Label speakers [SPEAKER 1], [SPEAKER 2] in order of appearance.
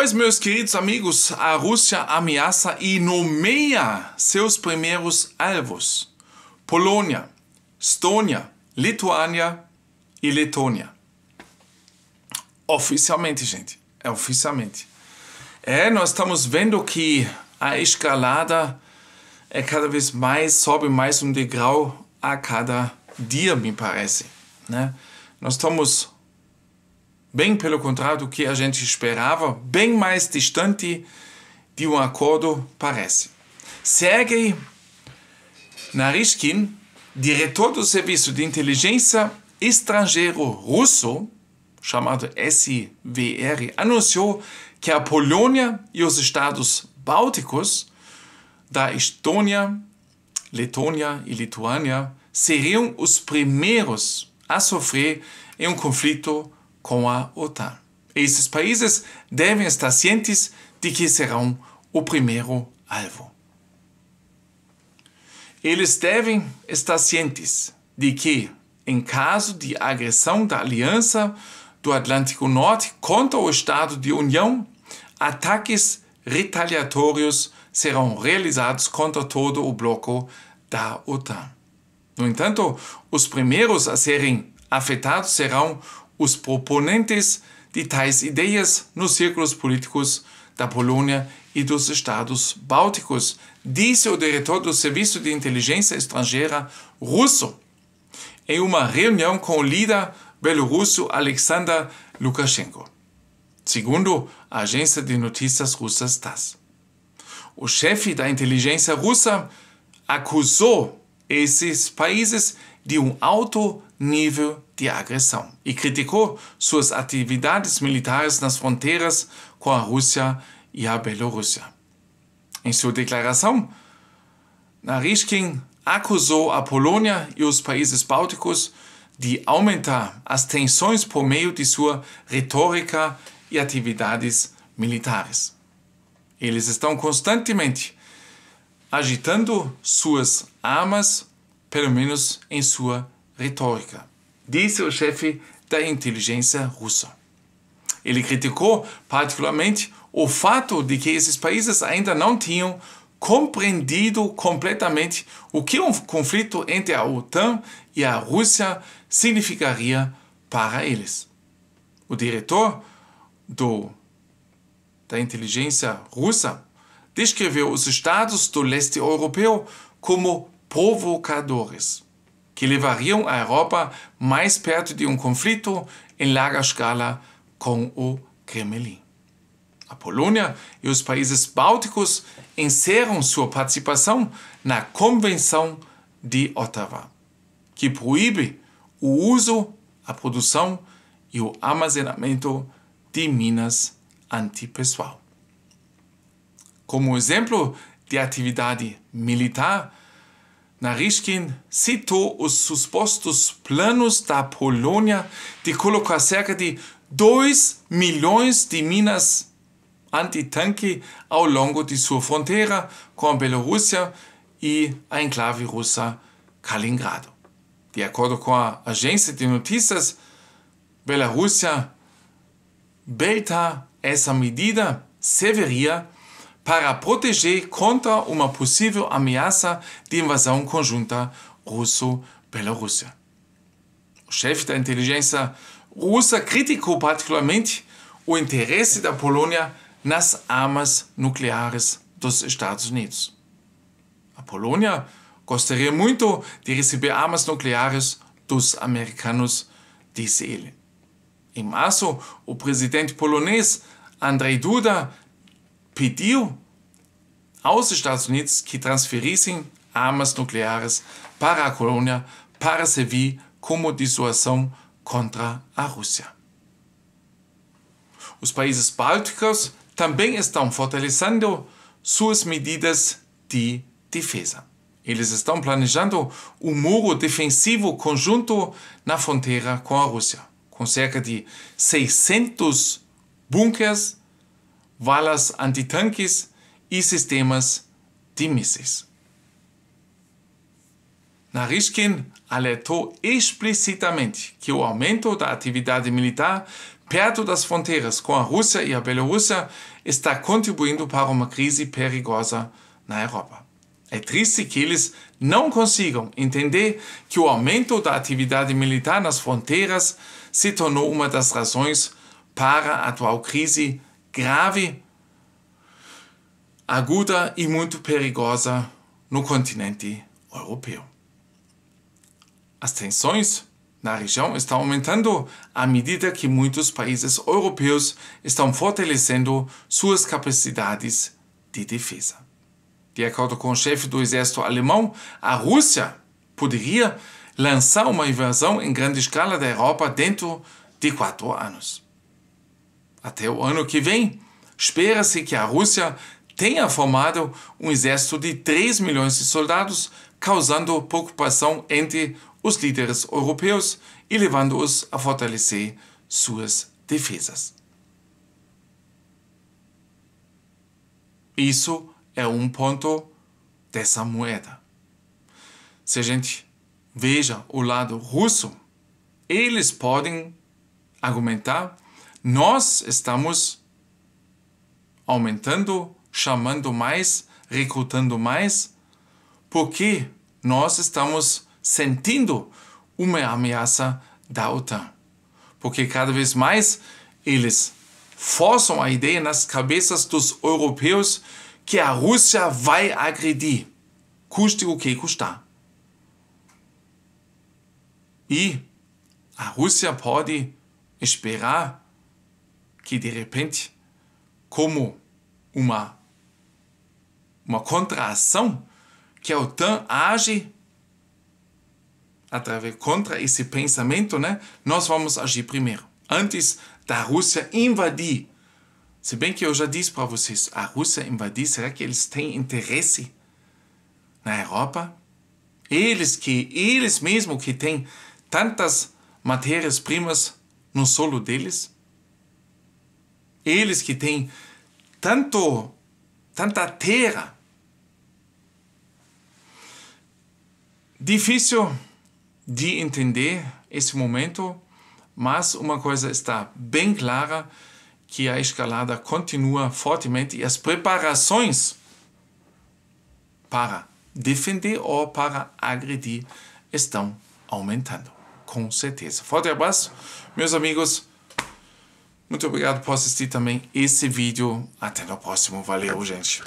[SPEAKER 1] Pois, meus queridos amigos, a Rússia ameaça e nomeia seus primeiros alvos: Polônia, Estônia, Lituânia e Letônia. Oficialmente, gente, oficialmente. Nós estamos vendo que a escalada cada vez mais, sobe mais um degrau a cada dia, me parece, né? Nós estamos bem pelo contrário do que a gente esperava, bem mais distante de um acordo, parece. Sergei Naryshkin, diretor do Serviço de Inteligência Estrangeiro Russo, chamado SVR, anunciou que a Polônia e os estados bálticos da Estônia, Letônia e Lituânia seriam os primeiros a sofrer em um conflito com a OTAN. Esses países devem estar cientes de que serão o primeiro alvo. Eles devem estar cientes de que, em caso de agressão da Aliança do Atlântico Norte contra o Estado de União, ataques retaliatórios serão realizados contra todo o bloco da OTAN. No entanto, os primeiros a serem afetados serão os proponentes de tais ideias nos círculos políticos da Polônia e dos estados bálticos, disse o diretor do Serviço de Inteligência Estrangeira russo, em uma reunião com o líder belorrusso Alexander Lukashenko, segundo a agência de notícias russa TASS. O chefe da inteligência russa acusou esses países de um alto nível de agressão e criticou suas atividades militares nas fronteiras com a Rússia e a Bielorrússia. Em sua declaração, Naryshkin acusou a Polônia e os países bálticos de aumentar as tensões por meio de sua retórica e atividades militares. Eles estão constantemente agitando suas armas, pelo menos em sua retórica, disse o chefe da inteligência russa. Ele criticou particularmente o fato de que esses países ainda não tinham compreendido completamente o que um conflito entre a OTAN e a Rússia significaria para eles. O diretor da inteligência russa descreveu os estados do leste europeu como provocadores, que levariam a Europa mais perto de um conflito em larga escala com o Kremlin. A Polônia e os países bálticos encerram sua participação na Convenção de Ottawa, que proíbe o uso, a produção e o armazenamento de minas antipessoal. Como exemplo de atividade militar, Naryshkin citou os supostos planos da Polônia de colocar cerca de 2 milhões de minas antitanque ao longo de sua fronteira com a Bielorrússia e a enclave russa Kaliningrado. De acordo com a agência de notícias, Bielorrússia beta essa medida severia para proteger contra uma possível ameaça de invasão conjunta russo-belorrussa. O chefe da inteligência russa criticou particularmente o interesse da Polônia nas armas nucleares dos Estados Unidos. A Polônia gostaria muito de receber armas nucleares dos americanos, disse ele. Em março, o presidente polonês Andrzej Duda pediu aos Estados Unidos que transferissem armas nucleares para a Polônia para servir como dissuasão contra a Rússia. Os países bálticos também estão fortalecendo suas medidas de defesa. Eles estão planejando um muro defensivo conjunto na fronteira com a Rússia, com cerca de 600 bunkers, valas antitanques e sistemas de mísseis. Naryshkin alertou explicitamente que o aumento da atividade militar perto das fronteiras com a Rússia e a Bielorrússia, está contribuindo para uma crise perigosa na Europa. É triste que eles não consigam entender que o aumento da atividade militar nas fronteiras se tornou uma das razões para a atual crise grave, aguda e muito perigosa no continente europeu. As tensões na região estão aumentando à medida que muitos países europeus estão fortalecendo suas capacidades de defesa. De acordo com o chefe do exército alemão, a Rússia poderia lançar uma invasão em grande escala da Europa dentro de 4 anos. Até o ano que vem, espera-se que a Rússia tenha formado um exército de 3 milhões de soldados, causando preocupação entre os líderes europeus e levando-os a fortalecer suas defesas. Isso é um ponto dessa moeda. Se a gente veja o lado russo, eles podem argumentar: nós estamos aumentando, chamando mais, recrutando mais, porque nós estamos sentindo uma ameaça da OTAN. Porque cada vez mais eles forçam a ideia nas cabeças dos europeus que a Rússia vai agredir, custe o que custar. E a Rússia pode esperar que, de repente, como uma contra-ação, que a OTAN age através contra esse pensamento, né? Nós vamos agir primeiro, antes da Rússia invadir. Se bem que eu já disse para vocês, a Rússia invadir, será que eles têm interesse na Europa? Eles mesmos que têm tantas matérias-primas no solo deles? Eles que têm tanta terra? Difícil de entender esse momento, mas uma coisa está bem clara, que a escalada continua fortemente e as preparações para defender ou para agredir estão aumentando, com certeza. Forte abraço, meus amigos. Muito obrigado por assistir também esse vídeo. Até no próximo. Valeu, gente.